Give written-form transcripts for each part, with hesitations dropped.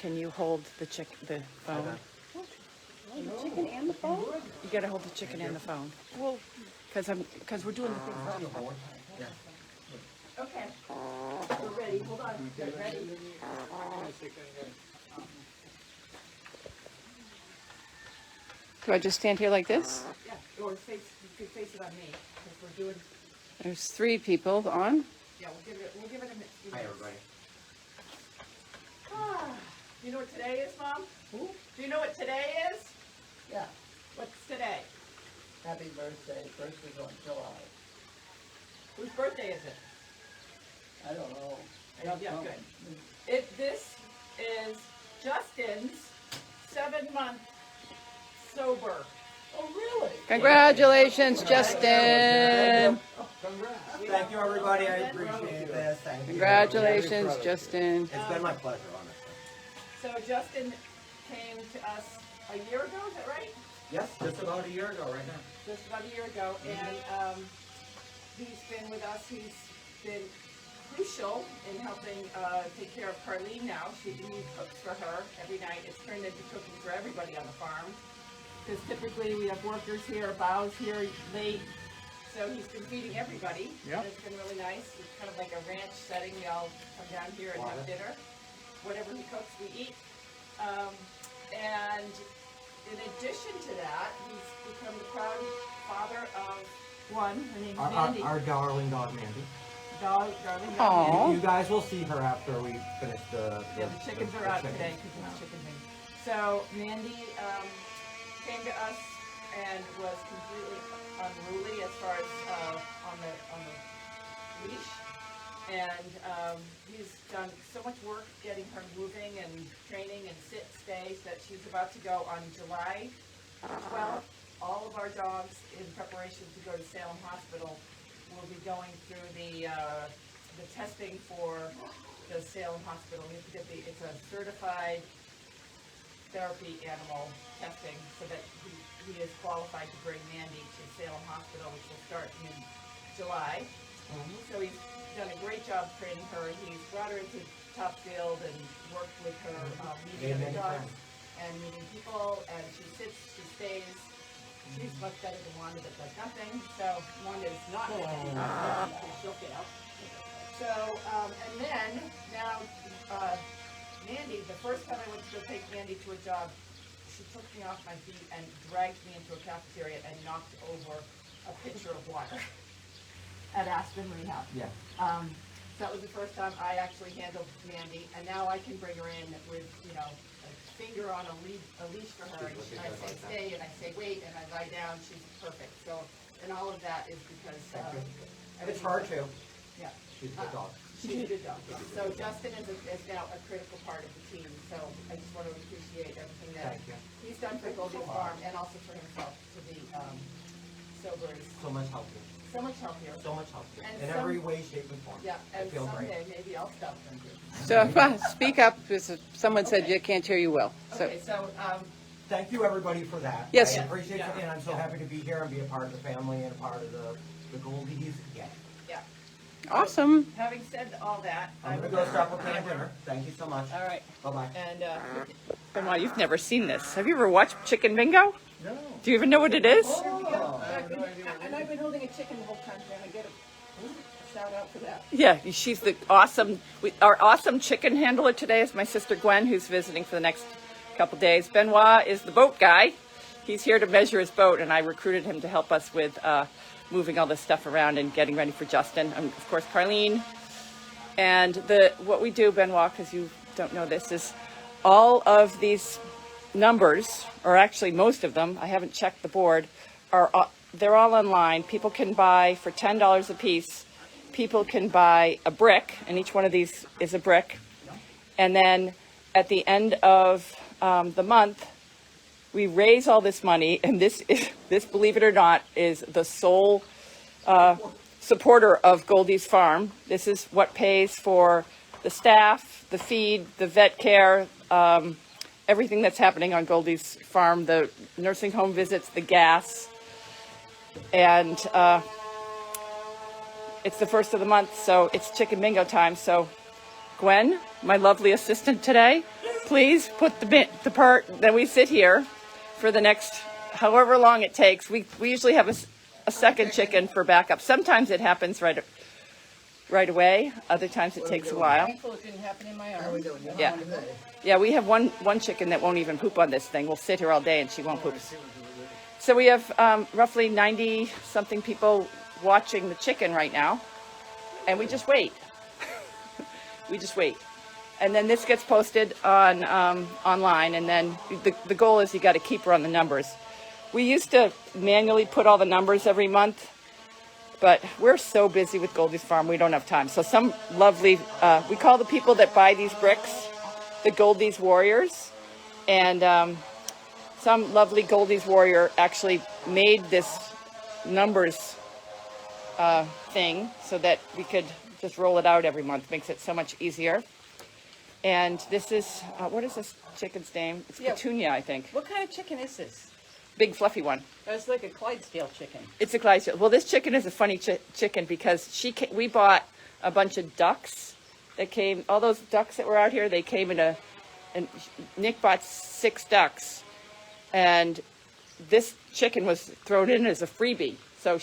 can you hold the phone? The chicken and the phone? You gotta hold the chicken and the phone. Well, because we're doing the thing. Yeah. Okay. We're ready. Hold on. Get ready. Do I just stand here like this? Yeah. Or you could face it on me because we're doing. There's 3 people on. Yeah, we'll give it a minute. Hi, everybody. Do you know what today is, Mom? Who? Do you know what today is? Yeah. What's today? Happy birthday. First is on July. Whose birthday is it? I don't know. Yeah, good. This is Justin's 7-month sober. Oh, really? Congratulations, Justin. Thank you, everybody. I appreciate this. Thank you. Congratulations, Justin. It's been my pleasure, honestly. So Justin came to us a year ago, is that right? Yes, just about a year ago right now. Just about a year ago, and he's been with us. He's been crucial in helping take care of Carlene now. He cooks for her every night. It's turned into cooking for everybody on the farm. Because typically we have workers here, bows here late, so he's been feeding everybody. Yep. And it's been really nice. It's kind of like a ranch setting. We all come down here and have dinner. Whatever he cooks, we eat. And in addition to that, he's become the proud father of one. Her name's Mandy. Our darling dog, Mandy. Darling Aww. dog Mandy. You guys will see her after we finish the chickens are out today because it's chicken wing. So Mandy came to us and was completely unruly as far as on the leash, and he's done so much work getting her moving and training and sit stays that she's about to go on July 12th. All of our dogs, in preparation to go to Salem Hospital, will be going through the testing for the Salem Hospital. We have to get it's a certified therapy animal testing so that he is qualified to bring Mandy to Salem Hospital, which will start in July. So he's done a great job training her. He's brought her into Topfield and worked with her meeting other dogs and meeting people, and she sits, she stays. She's much better than Wanda that does nothing. So Wanda is not going to do nothing because she'll fail. So, and then now Mandy, the first time I went to go take Mandy to a job, she took me off my feet and dragged me into a cafeteria and knocked over a pitcher of water at Aspen Rehab. Yeah. That was the first time I actually handled Mandy, and now I can bring her in with, a finger on a leash for her, and I say stay, and I say wait, and I lie down. She's perfect. So, and all of that is because it's her too. Yeah. She's a good dog. She's a good dog. So Justin is now a critical part of the team. So I just want to appreciate everything that he's done for Goldy Farm and also for himself to be sober. So much help here. So much help here. So much help here. In every way, shape, and form. Yeah, and I feel someday great. maybe I'll stop them. So speak up, because someone said you can't hear you well. So Okay, so Thank you, everybody, for that. Yes. I appreciate it, and I'm so happy to be here and be a part of the family and a part of the Goldies. Yeah. yeah. awesome. Having said all that, I'm going to go start preparing dinner. Thank you so much. All right. Bye-bye. And Benoit, you've never seen this. Have you ever watched Chicken Bingo? No. Do you even know what it is? Oh. and I've been holding a chicken the whole time, and I get a shout out for that. Yeah, she's the awesome, our awesome chicken handler today is my sister Gwen, who's visiting for the next couple days. Benoit is the boat guy. He's here to measure his boat, and I recruited him to help us with moving all this stuff around and getting ready for Justin. And of course, Carlene. And what we do, Benoit, because you don't know this, is all of these numbers, or actually most of them, I haven't checked the board, they're all online. People can buy for $10 a piece. People can buy a brick, and each one of these is a brick. And then at the end of the month, we raise all this money, and this, believe it or not, is the sole supporter of Goldy's farm. This is what pays for the staff, the feed, the vet care, everything that's happening on Goldy's farm, the nursing home visits, the gas. And it's the first of the month, so it's chicken bingo time. So Gwen, my lovely assistant today, please put the part that we sit here for the next however long it takes. We usually have a second chicken for backup. Sometimes it happens right away. Other times it takes a while. Thankful it didn't happen in my arms. Yeah. Yeah, we have one chicken that won't even poop on this thing. We'll sit here all day and she won't poop. So we have roughly 90-something people watching the chicken right now. And we just wait. We just wait. And then this gets posted on online. And then the goal is you got to keep her on the numbers. We used to manually put all the numbers every month. But we're so busy with Goldy's Farm, we don't have time. So some lovely, we call the people that buy these bricks the Goldy's Warriors. And some lovely Goldy's Warrior actually made this numbers thing so that we could just roll it out every month. Makes it so much easier. And this is, what is this chicken's name? It's Petunia, I think. What kind of chicken is this? Big fluffy one. It's like a Clydesdale chicken. It's a Clydesdale. Well, this chicken is a funny chicken because we bought a bunch of ducks that came, all those ducks that were out here, they came and Nick bought 6 ducks. And this chicken was thrown in as a freebie. So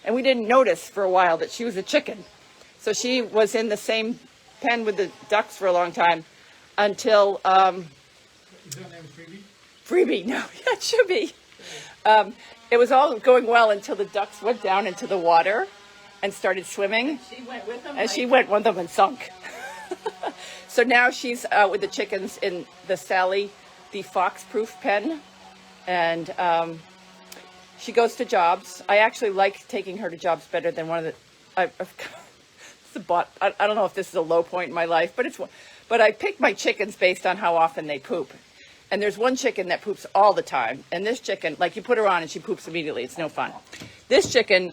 and we didn't notice for a while that she was a chicken. So she was in the same pen with the ducks for a long time until, Is that name Freebie? freebie, no, yeah, it should be. It was all going well until the ducks went down into the water and started swimming. She went with them. And she went with them and sunk. So now she's with the chickens in the Sally, the fox-proof pen. And she goes to jobs. I actually like taking her to jobs better than one of the... I don't know if this is a low point in my life, but I pick my chickens based on how often they poop. And there's one chicken that poops all the time. And this chicken, like you put her on and she poops immediately. It's no fun. This chicken,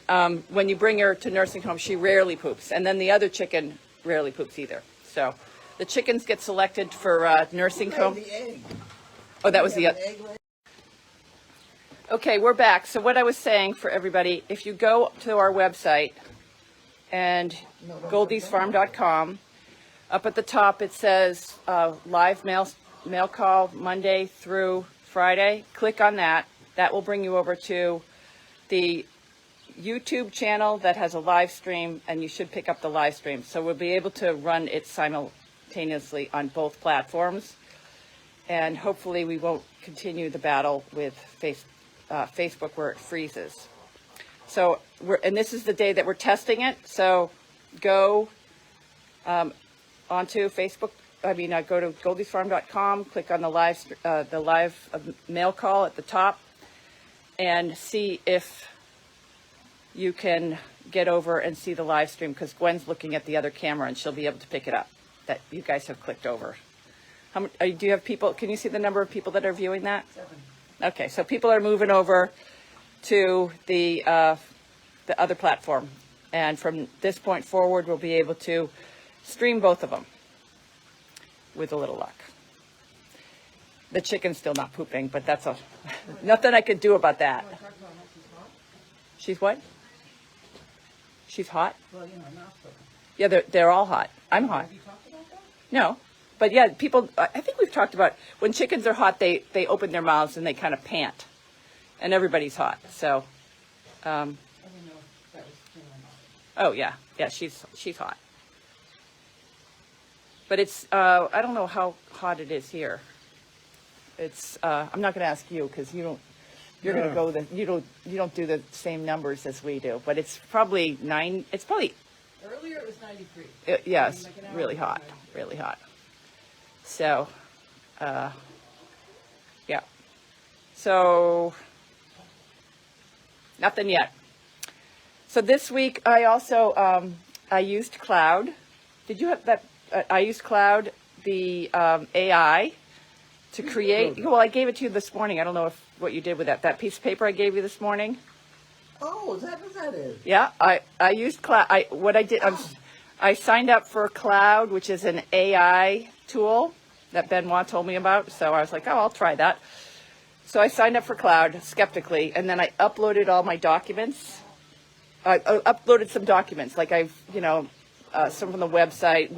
when you bring her to nursing home, she rarely poops. And then the other chicken rarely poops either. So the chickens get selected for nursing home. Oh, that was the other. Okay, we're back. So what I was saying for everybody, if you go to our website and goldysfarm.com, up at the top it says live mail call Monday through Friday. Click on that. That will bring you over to the YouTube channel that has a live stream, and you should pick up the live stream. So we'll be able to run it simultaneously on both platforms. And hopefully we won't continue the battle with Facebook where it freezes. So and this is the day that we're testing it. So go onto Facebook. Go to goldysfarm.com, click on the live mail call at the top, and see if you can get over and see the live stream, because Gwen's looking at the other camera and she'll be able to pick it up that you guys have clicked over. Do you have people? Can you see the number of people that are viewing that? 7. Okay, so people are moving over to the other platform, and from this point forward, we'll be able to stream both of them with a little luck. The chicken's still not pooping, but that's nothing I could do about that. She's what? She's hot? Well, you know, not so. Yeah, they're all hot. I'm hot. Have you talked about that? No, but yeah, people. I think we've talked about when chickens are hot, they open their mouths and they kind of pant, and everybody's hot. So, I didn't know if that was true or not. oh yeah, she's hot. But it's I don't know how hot it is here. It's I'm not going to ask you because you're going to go you don't do the same numbers as we do. But it's probably 9. It's probably Earlier it was 93. yes, Like an hour really ago, hot, 93. really hot. So yeah. So nothing yet. So this week I also I used Cloud. Did you have that? I used Cloud, the AI, to create. Well, I gave it to you this morning. I don't know what you did with that piece of paper I gave you this morning. Oh, is that what that is? Yeah, I used Cloud. I signed up for Cloud, which is an AI tool that Benoit told me about. So I was like, oh, I'll try that. So I signed up for Cloud skeptically, and then I uploaded all my documents. I uploaded some documents, like some from the website,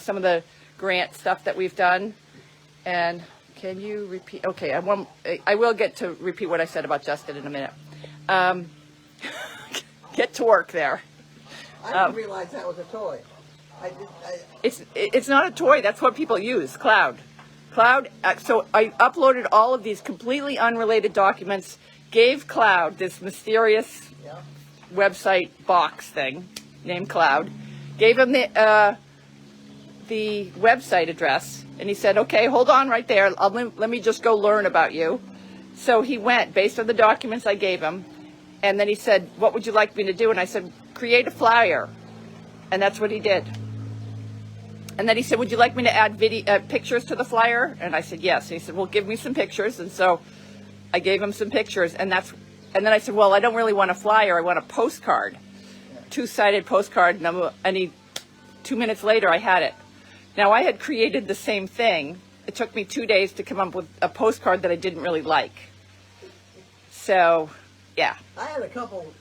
some of the grant stuff that we've done, And can you repeat? Okay, I will get to repeat what I said about Justin in a minute. Get to work there. I didn't realize that was a toy. It's not a toy. That's what people use. Cloud. So I uploaded all of these completely unrelated documents. Gave Cloud this mysterious website box thing named Cloud. Gave him the website address, and he said, "Okay, hold on right there. Let me just go learn about you." So he went based on the documents I gave him, and then he said, "What would you like me to do?" And I said, "Create a flyer," and that's what he did. And then he said, "Would you like me to add pictures to the flyer?" And I said, "Yes." And he said, "Well, give me some pictures." And so I gave him some pictures, and then I said, "Well, I don't really want a flyer. I want a postcard, two-sided postcard." And 2 minutes later, I had it. Now, I had created the same thing. It took me 2 days to come up with a postcard that I didn't really like. So, yeah. I had a couple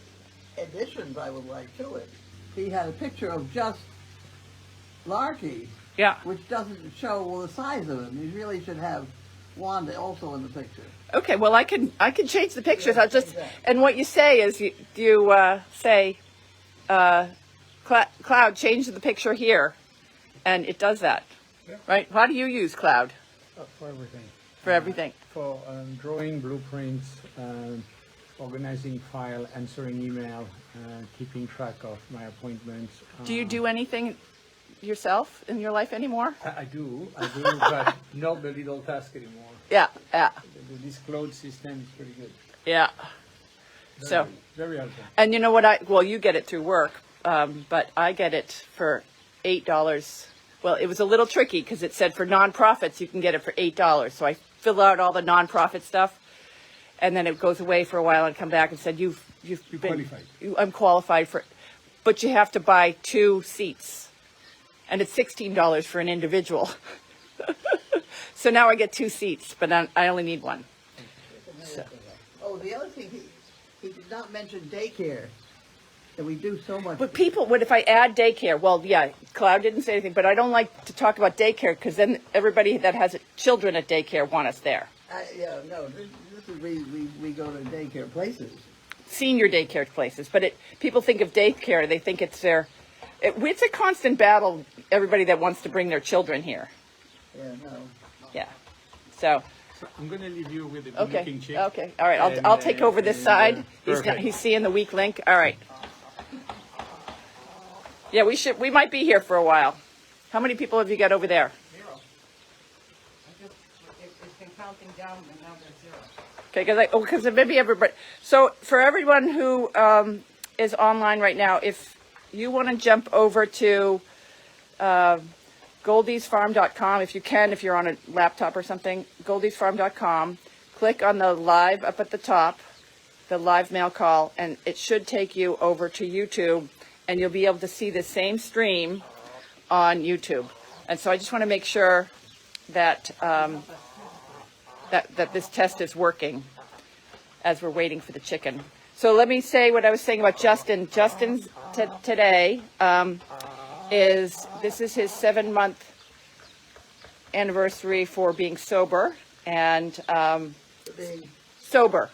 additions I would like to it. He had a picture of just Larky, Yeah. which doesn't show the size of him. You really should have Wanda also in the picture. Okay, well, I can change the pictures. Yeah, I'll just, exactly. and what you say is you say, Cloud, change the picture here, and it does that, right? How do you use Cloud? For everything. For everything. For drawing blueprints, organizing file, answering email, keeping track of my appointments. Do you do anything yourself in your life anymore? I do, but not the little task anymore. Yeah. This cloud system is pretty good. Yeah. So, Very helpful. and you know what? You get it through work, but I get it for $8. Well, it was a little tricky because it said for nonprofits you can get it for $8. So I fill out all the nonprofit stuff, and then it goes away for a while and come back and said you're qualified. I'm qualified for, but you have to buy 2 seats, and it's $16 for an individual. So now I get 2 seats, but I only need 1. So. Oh, the other thing, he did not mention daycare. And we do so much. But people, what if I add daycare? Well, yeah, Cloud didn't say anything, but I don't like to talk about daycare because then everybody that has children at daycare want us there. No, this is we go to daycare places. Senior daycare places, but people think of daycare, they think it's it's a constant battle, everybody that wants to bring their children here. Yeah, no. Yeah, so I'm going to leave you with the okay, looking chick. okay, all right, I'll take over this side. He's seeing the weak link. All right. Yeah, we might be here for a while. How many people have you got over there? 0. It's been counting down, and now there's 0. Okay, because maybe everybody. So for everyone who is online right now, if you want to jump over to goldiesfarm.com, if you can, if you're on a laptop or something, goldiesfarm.com, click on the live up at the top, the live mail call, and it should take you over to YouTube, and you'll be able to see the same stream on YouTube. And so I just want to make sure that that this test is working as we're waiting for the chicken. So let me say what I was saying about Justin. Justin's today is his 7-month anniversary for being sober and sober.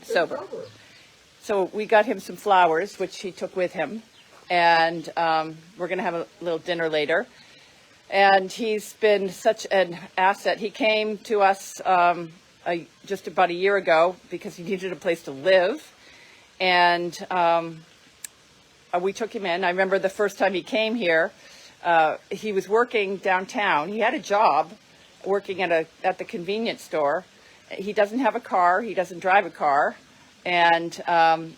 Sober. So we got him some flowers, which he took with him, and we're going to have a little dinner later. And he's been such an asset. He came to us just about a year ago because he needed a place to live, and we took him in. I remember the first time he came here, he was working downtown. He had a job working at the convenience store. He doesn't have a car. He doesn't drive a car. And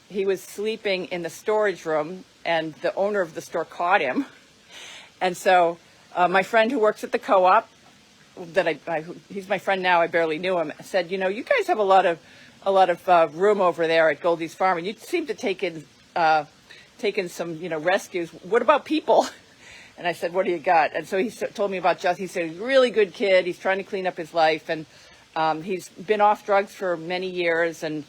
he was sleeping in the storage room, and the owner of the store caught him. And so my friend who works at the co-op, he's my friend now, I barely knew him, said, you guys have a lot of room over there at Goldie's Farm, and you seem to take in some rescues. What about people? And I said, what do you got? And so he told me about Justin. He said he's a really good kid. He's trying to clean up his life, and he's been off drugs for many years, and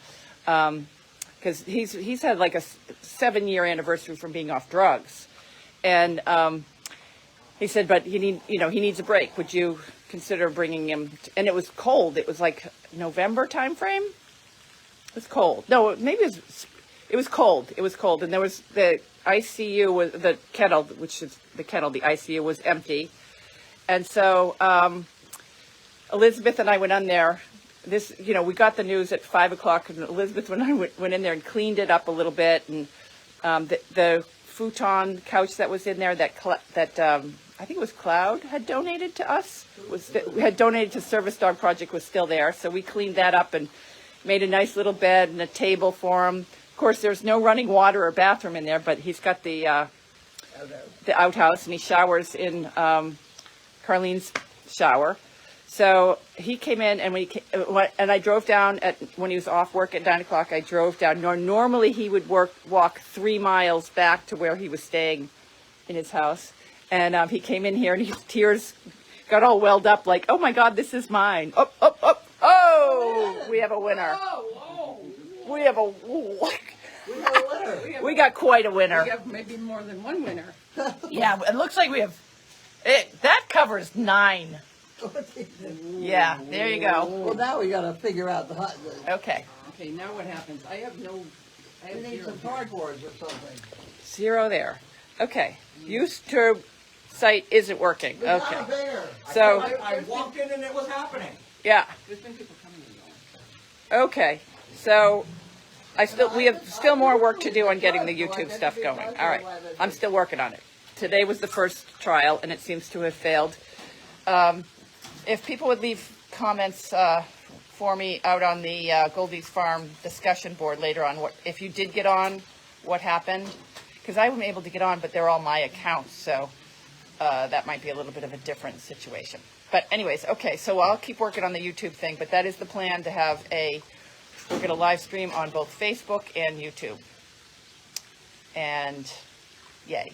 because he's had like a 7-year anniversary from being off drugs, and he said, but he needs a break. Would you consider bringing him, and it was cold. It was like November time frame. It was cold. No, maybe it was cold. It was cold, and there was the ICU was the kettle, which is the kettle. The ICU was empty, and so Elizabeth and I went on there. This, we got the news at 5 o'clock, and Elizabeth and I went in there and cleaned it up a little bit, and the futon couch that was in there that I think it was Cloud had donated to us, had donated to Service Dog Project, was still there. So we cleaned that up and made a nice little bed and a table for him. Of course, there's no running water or bathroom in there, but he's got the outhouse, and he showers in Carlene's shower. So he came in, and I drove down when he was off work at 9 o'clock. I drove down. Normally he would walk 3 miles back to where he was staying in his house. And he came in here, and his tears got all welled up, like, oh my God, this is mine. Oh, we have a winner. We have a winner. We got quite a winner. We have maybe more than one winner. Yeah, it looks like we have, that covers 9. Yeah, there you go. Well, now we gotta figure out the Okay. Okay, now what happens? I have we need some cardboards or something. 0 there. Okay. YouTube site isn't working. We got Okay. a bear. So- I walked in and it was happening. Yeah. There's been people coming and going. Okay. So we have still more work to do on getting the YouTube stuff going. All right. I'm still working on it. Today was the first trial, and it seems to have failed. If people would leave comments for me out on the Goldy's Farm discussion board later on, if you did get on, what happened? Because I wasn't able to get on, but they're all my accounts, so that might be a little bit of a different situation. But anyways, okay, so I'll keep working on the YouTube thing, but that is the plan, to have we're going to live stream on both Facebook and YouTube. And yay.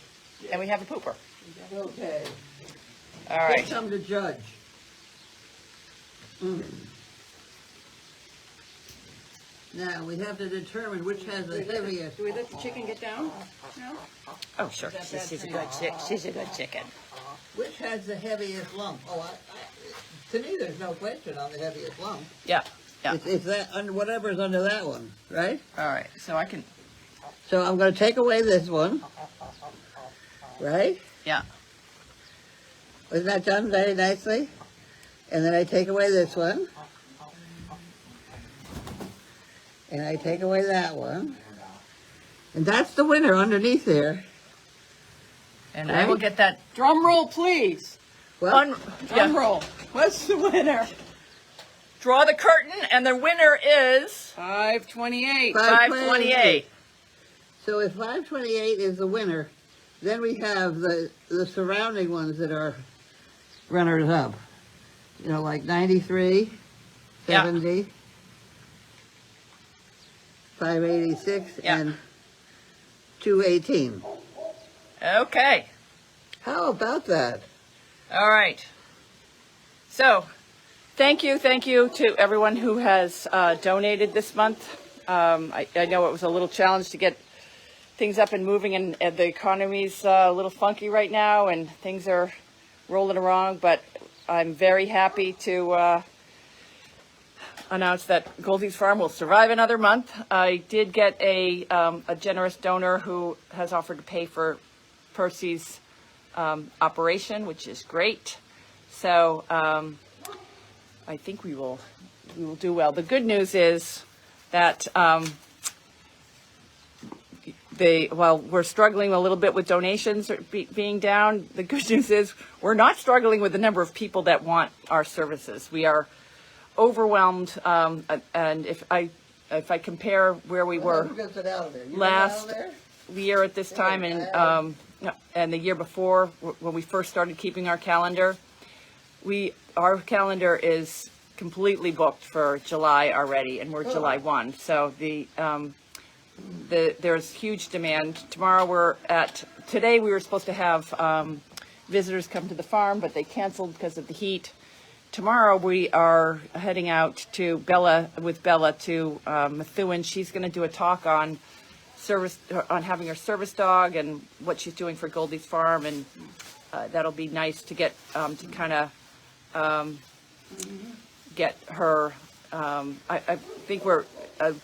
And we have a pooper. Okay. All right. Get some to judge. Now, we have to determine which has the heaviest. Do we let the chicken get down? No? Oh, sure. She's a good she's a good chicken. Which has the heaviest lump? Oh, to me, there's no question on the heaviest lump. Yeah. Yeah. It's that under whatever's under that one, right? All right. So I can. So I'm going to take away this one, right? Yeah. Wasn't that done very nicely? And then I take away this one. And I take away that one. And that's the winner underneath there. And I will get that. Drum roll, please. Well, Drum roll. What's the winner? Draw the curtain, and the winner is 528. 528. so if 528 is the winner, then we have the surrounding ones that are runners up. You know, like 93, 70, 586, Yeah. and 218. Okay. How about that? All right. So, thank you to everyone who has donated this month. I know it was a little challenge to get things up and moving, and the economy's a little funky right now, and things are rolling around, but I'm very happy to announce that Goldy's Farm will survive another month. I did get a generous donor who has offered to pay for Percy's operation, which is great. So I think we will do well. The good news is that while we're struggling a little bit with donations being down, the good news is we're not struggling with the number of people that want our services. We are overwhelmed, and if I compare where we were Who gets it out of there? You last get it out of there? year at this time and the year before, when we first started keeping our calendar, our calendar is completely booked for July already, and we're July 1. So there's huge demand. Today we were supposed to have visitors come to the farm, but they canceled because of the heat. Tomorrow we are heading out to Bella to Methuen. She's going to do a talk on having her service dog and what she's doing for Goldy's Farm, and that'll be nice to get to kind of get her. I think we're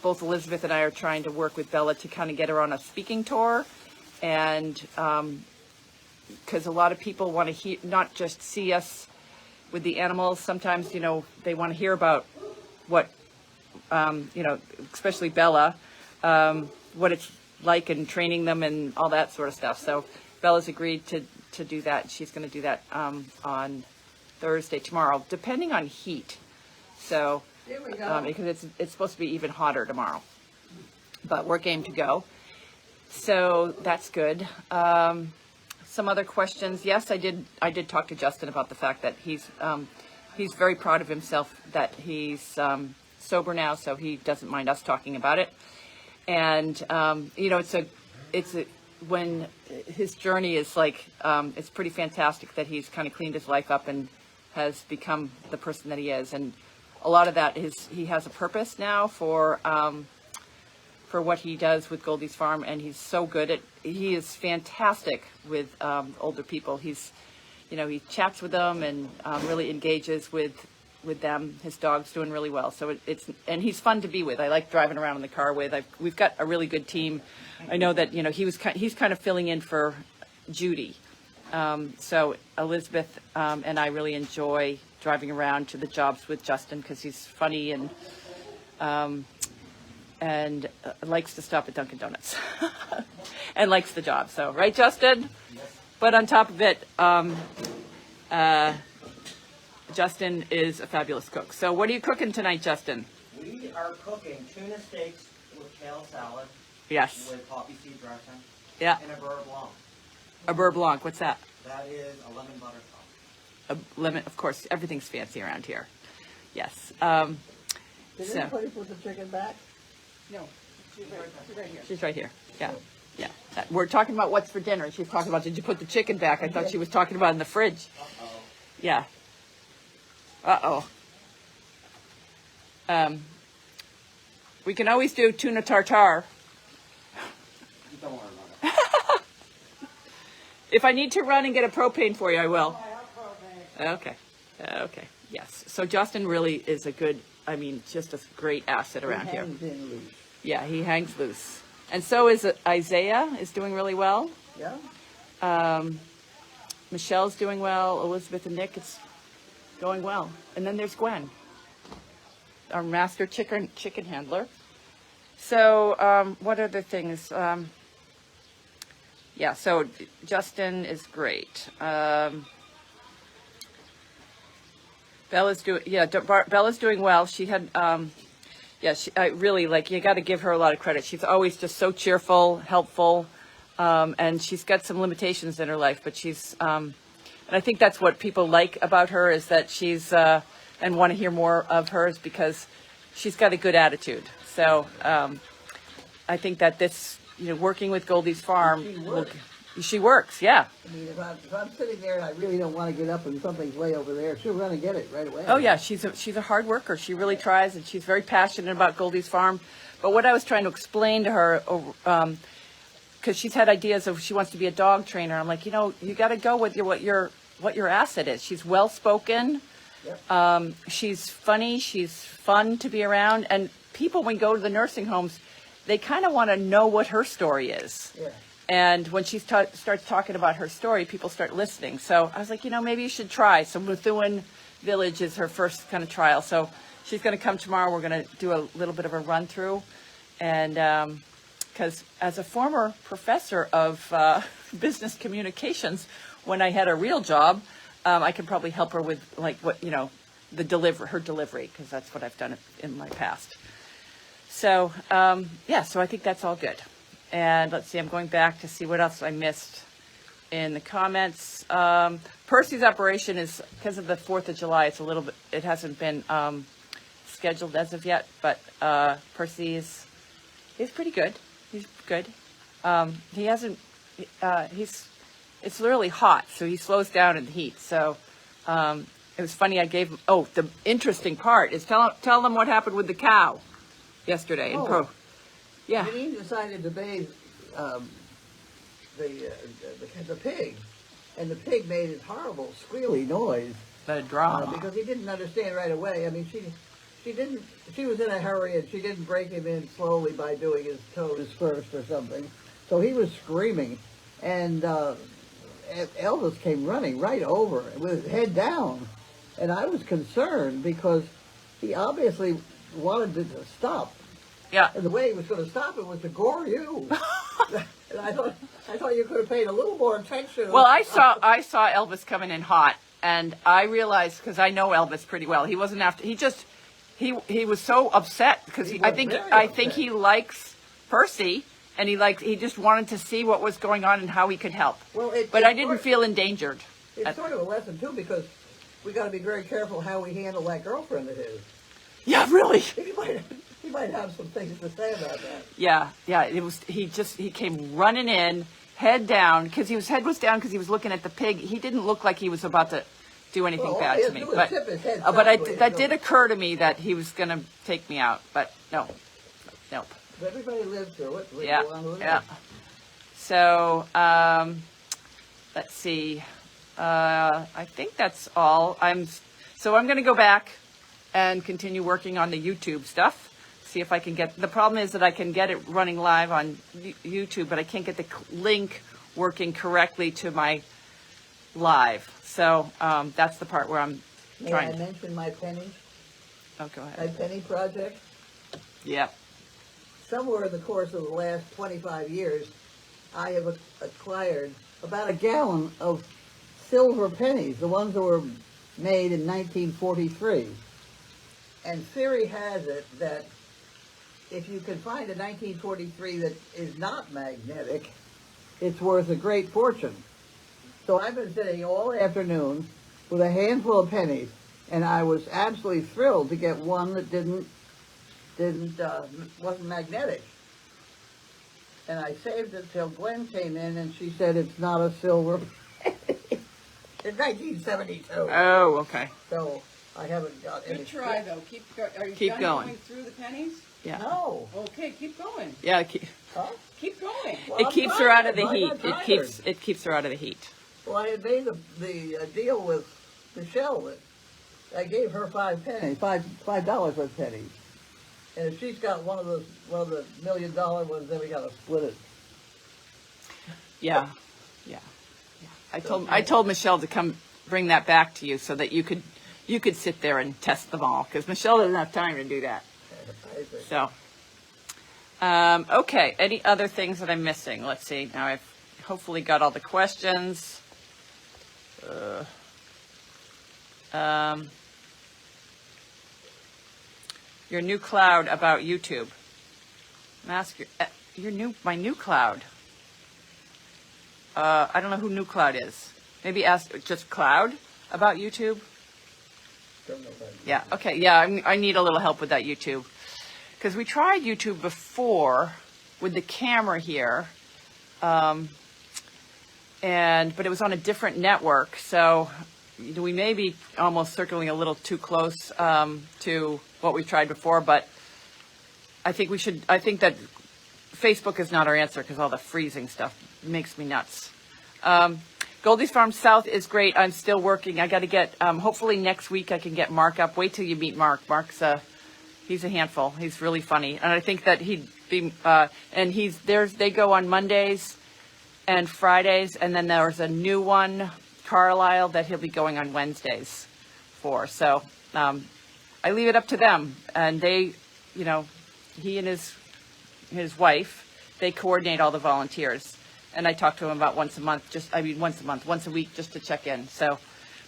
both Elizabeth and I are trying to work with Bella to kind of get her on a speaking tour, and because a lot of people want to hear, not just see us with the animals. Sometimes, you know, they want to hear about what, you know, especially Bella, what it's like and training them and all that sort of stuff. So Bella's agreed to do that. She's going to do that on Thursday, tomorrow, depending on heat. So Here we go. because it's supposed to be even hotter tomorrow, but we're game to go. So that's good. Some other questions. Yes, I did talk to Justin about the fact that he's very proud of himself that he's sober now, so he doesn't mind us talking about it. And you know, it's a when his journey is like it's pretty fantastic that he's kind of cleaned his life up and has become the person that he is. And a lot of that is he has a purpose now for what he does with Goldy's Farm, and he's so good at. He is fantastic with older people. He's, you know, he chats with them and really engages with them. His dog's doing really well, so and he's fun to be with. I like driving around in the car with. We've got a really good team. I know that, you know, he's kind of filling in for Judy. So Elizabeth and I really enjoy driving around to the jobs with Justin because he's funny and likes to stop at Dunkin' Donuts and likes the job. So, right, Justin? Yes. But on top of it, Justin is a fabulous cook. So what are you cooking tonight, Justin? We are cooking tuna steaks with kale salad. Yes. With poppy seed dressing. Yeah. And a beurre blanc. A beurre blanc. What's that? That is a lemon butter sauce. A lemon. Of course, everything's fancy around here. Yes. Did so- anybody put the chicken back? No, she's right here. She's right here. Yeah. Yeah. We're talking about what's for dinner. She's talking about, did you put the chicken back? I thought she was talking about in the fridge. Uh-oh. Yeah. Uh-oh. We can always do tuna tartare. Don't worry about it. If I need to run and get a propane for you, I will. Okay. Okay. Yes. So Justin really is a good, I mean, just a great asset around here. Hangs in loose. Yeah, he hangs loose. And so is Isaiah is doing really well. Yeah. Michelle's doing well. Elizabeth and Nick, it's going well. And then there's Gwen, our master chicken handler. So what other things? Yeah, so Justin is great. Bella's doing well. She had, I really like, you got to give her a lot of credit. She's always just so cheerful, helpful, and she's got some limitations in her life, but she's, and I think that's what people like about her is that she's, and want to hear more of hers because she's got a good attitude. So I think that this, you know, working with Goldy's Farm, she works, yeah. I mean, if I'm sitting there and I really don't want to get up and something's way over there, she'll run and get it right away. Oh yeah, she's a hard worker. She really tries, and she's very passionate about Goldy's Farm. But what I was trying to explain to her, because she's had ideas of she wants to be a dog trainer. I'm like, you know, you got to go with what your asset is. She's well spoken. Yep. She's funny. She's fun to be around. And people, when go to the nursing homes, they kind of want to know what her story is. Yeah. And when she starts talking about her story, people start listening. So I was like, you know, maybe you should try. So Methuen Village is her first kind of trial. So she's going to come tomorrow. We're going to do a little bit of a run through. And because as a former professor of business communications, when I had a real job, I could probably help her with like what, you know, her delivery, because that's what I've done in my past. So, yeah, so I think that's all good. And let's see, I'm going back to see what else I missed in the comments. Percy's operation is, because of the 4th of July, it's a little bit, it hasn't been scheduled as of yet, but Percy is pretty good. He's good. He hasn't, it's literally hot, so he slows down in the heat. So it was funny, I gave him, the interesting part is tell them what happened with the cow yesterday in Pro. Yeah. Janine decided to bathe the pig, and the pig made this horrible squealy noise. the drama. Because he didn't understand right away. I mean, she was in a hurry and she didn't break him in slowly by doing his toes first or something. So he was screaming, and Elvis came running right over with his head down. And I was concerned because he obviously wanted it to stop. Yeah. And the way he was going to stop it was to gore you. And I thought you could have paid a little more attention. Well, I saw Elvis coming in hot, and I realized, because I know Elvis pretty well, he wasn't after. He was so upset because I think he likes Percy, and he just wanted to see what was going on and how he could help. Well, but I didn't feel endangered. It's sort of a lesson too, because we got to be very careful how we handle that girlfriend of his. Yeah, really. He might have some things to say about that. Yeah. It was. He came running in, head down, because his head was down because he was looking at the pig. He didn't look like he was about to do anything bad to me. That did occur to me that he was going to take me out, but nope. Everybody lives through it. Yeah. So let's see. I think that's all. I'm going to go back and continue working on the YouTube stuff. See if I can get. The problem is that I can get it running live on YouTube, but I can't get the link working correctly to my live. So that's the part where I'm trying. May I mention my penny? Oh, go ahead. My penny project. Yeah. Somewhere in the course of the last 25 years, I have acquired about a gallon of silver pennies, the ones that were made in 1943. And theory has it that if you can find a 1943 that is not magnetic, it's worth a great fortune. So I've been sitting all afternoon with a handful of pennies, and I was absolutely thrilled to get one that wasn't magnetic. And I saved it till Gwen came in, and she said it's not a silver penny. In 1972. Oh, okay. So I haven't got any. Good try, though. Are you Keep done going. through the pennies? Yeah. No. Okay, keep going. Yeah. Huh? Keep going. Well, It I'm keeps her out of the tired. heat. I'm tired. It keeps her out of the heat. Well, I had made the deal with Michelle that I gave her $5 worth of pennies, and if she's got one of the $1 million ones, then we got to split it. Yeah. I told Michelle to come bring that back to you so that you could sit there and test them all, because Michelle doesn't have time to do that. So, okay. Any other things that I'm missing? Let's see. Now I've hopefully got all the questions. Your new cloud about YouTube. Ask my new cloud. I don't know who new cloud is. Maybe ask just cloud about YouTube. Yeah. Okay. Yeah. I need a little help with that YouTube, because we tried YouTube before with the camera here, but it was on a different network. So we may be almost circling a little too close to what we tried before. But I think we should. I think that Facebook is not our answer, because all the freezing stuff makes me nuts. Goldy's Farm South is great. I'm still working. I got to get, hopefully next week I can get Mark up. Wait till you meet Mark. Mark's he's a handful. He's really funny. And I think that he'd be, and they go on Mondays and Fridays. And then there's a new one, Carlisle, that he'll be going on Wednesdays for. So, I leave it up to them. And they, he and his wife, they coordinate all the volunteers. And I talk to him about once a week, just to check in. So,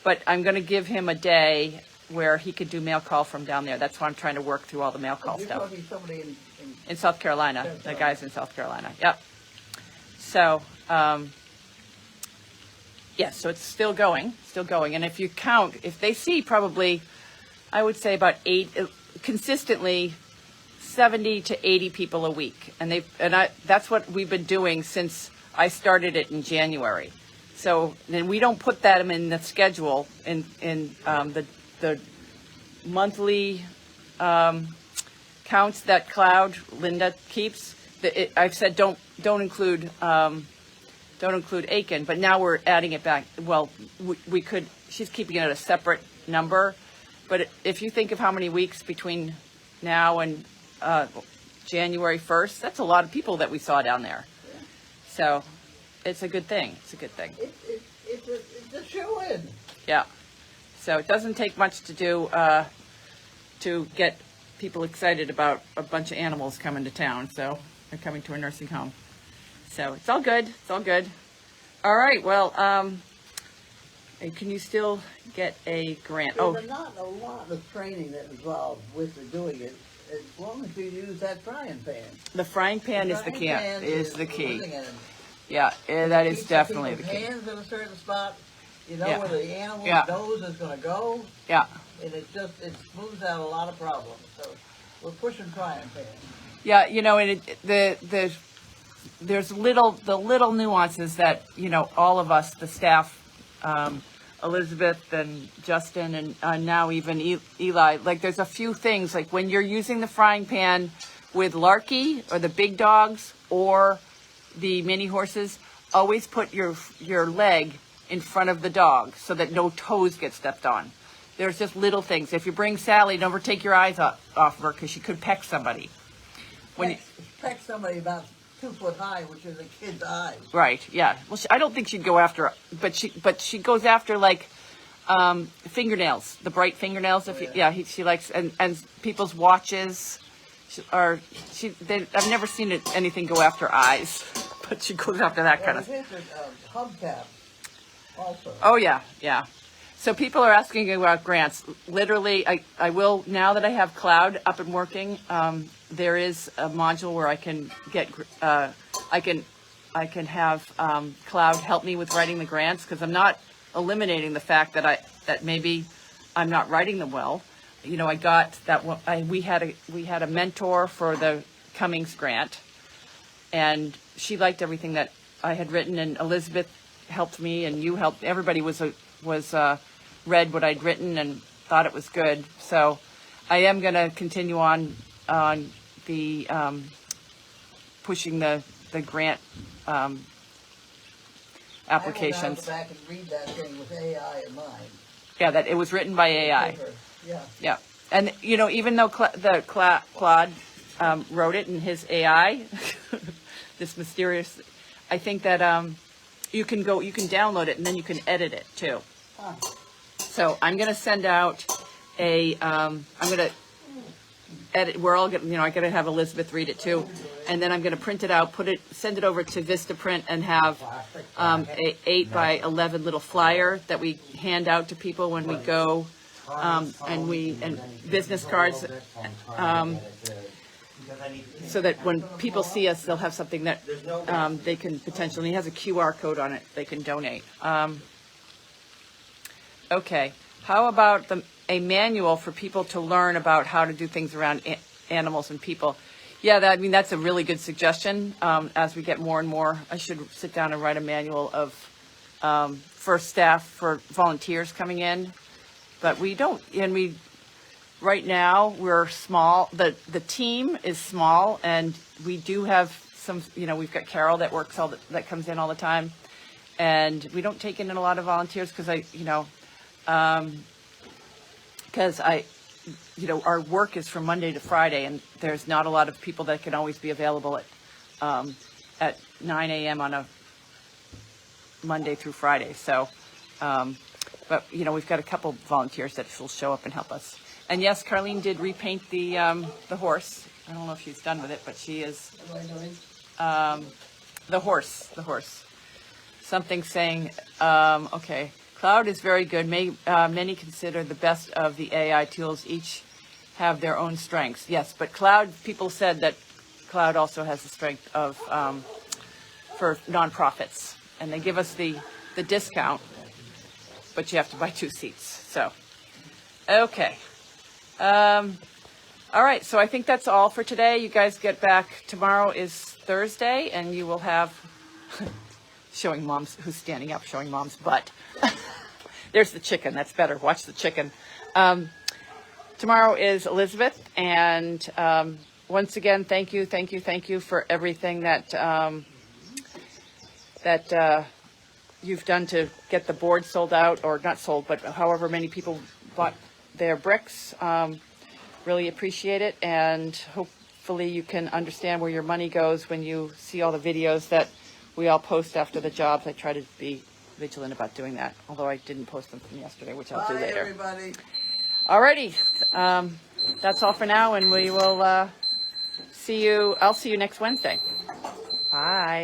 but I'm going to give him a day where he could do mail call from down there. That's why I'm trying to work through all the mail call stuff. You're talking somebody in South Carolina. The guy's in South Carolina. Yep. So, yes, so it's still going. And if you count, if they see probably, I would say about consistently 70 to 80 people a week. And that's what we've been doing since I started it in January. So then we don't put that in the schedule in the monthly counts that Cloud Linda keeps. I've said don't include Aiken, but now we're adding it back. Well, we could she's keeping it at a separate number. But if you think of how many weeks between now and January 1st, that's a lot of people that we saw down there. So it's a good thing. It's a good thing. It's a show-in. Yeah. So it doesn't take much to do to get people excited about a bunch of animals coming to town. So they're coming to a nursing home. So it's all good. It's all good. All right. Well, can you still get a grant? There's not a lot of training that involved with the doing it, as long as you use that frying pan. The frying pan is the key. Is the key. living in it. Yeah, that is definitely the Keep key. hands in a certain spot. You know Yeah. where the animal's Yeah. nose is going to go, Yeah. and it smooths out a lot of problems. So we're pushing frying pan. Yeah, you know, and there's the little nuances that, you know, all of us, the staff, Elizabeth and Justin and now even Eli, like there's a few things, like when you're using the frying pan with Larky or the big dogs or the mini horses, always put your leg in front of the dog so that no toes get stepped on. There's just little things. If you bring Sally, never take your eyes off of her because she could peck somebody. Peck somebody about 2 foot high, which is a kid's eyes. Right, yeah. Well, I don't think she'd go after, but she goes after like fingernails, the bright fingernails. She likes and people's watches. I've never seen anything go after eyes, but she goes after that kind of. Hubcaps also. Oh yeah, yeah. So people are asking about grants. Literally, I will, now that I have Cloud up and working, there is a module where I can get, I can have Cloud help me with writing the grants, because I'm not eliminating the fact that maybe I'm not writing them well. You know, I got that one, we had a mentor for the Cummings grant, and she liked everything that I had written, and Elizabeth helped me, and you helped. Everybody was read what I'd written and thought it was good. So I am going to continue on the pushing the grant applications. I will now go back and read that thing with AI in mind. Yeah, that it was written by AI. Yeah. Yeah, and you know, even though Claude wrote it in his AI, this mysterious, I think that you can download it and then you can edit it too. Huh. So I'm going to send out I'm going to edit. We're all going, you know, I got to have Elizabeth read it too, and then I'm going to print it out, send it over to Vistaprint, and have a 8 by 11 little flyer that we hand out to people when we go, and business cards, so that when people see us, they'll have something that they can potentially. He has a QR code on it. They can donate. Okay, how about a manual for people to learn about how to do things around animals and people? Yeah, I mean, that's a really good suggestion. As we get more and more, I should sit down and write a manual of for staff, for volunteers coming in. But we don't, and right now we're small. The team is small, and we do have some, you know, we've got Carol that works that comes in all the time, and we don't take in a lot of volunteers because our work is from Monday to Friday, and there's not a lot of people that can always be available at 9 a.m. on a Monday through Friday. So, but you know, we've got a couple volunteers that will show up and help us. And yes, Carlene did repaint the horse. I don't know if she's done with it, but she is. What am I doing? The horse. Something saying, okay. Cloud is very good. Many consider the best of the AI tools. Each have their own strengths. Yes, but Cloud, people said that Cloud also has the strength of for nonprofits, and they give us the discount, but you have to buy 2 seats. So, okay. All right, so I think that's all for today. You guys get back. Tomorrow is Thursday, and you will have showing mom's, who's standing up, showing mom's butt. There's the chicken. That's better. Watch the chicken. Tomorrow is Elizabeth, and once again, thank you for everything that you've done to get the board sold out, or not sold, but however many people bought their bricks. Really appreciate it, and hopefully you can understand where your money goes when you see all the videos that we all post after the jobs. I try to be vigilant about doing that, although I didn't post them from yesterday, which I'll do Bye, later. everybody. Alrighty, that's all for now, and we will see you. I'll see you next Wednesday. Bye.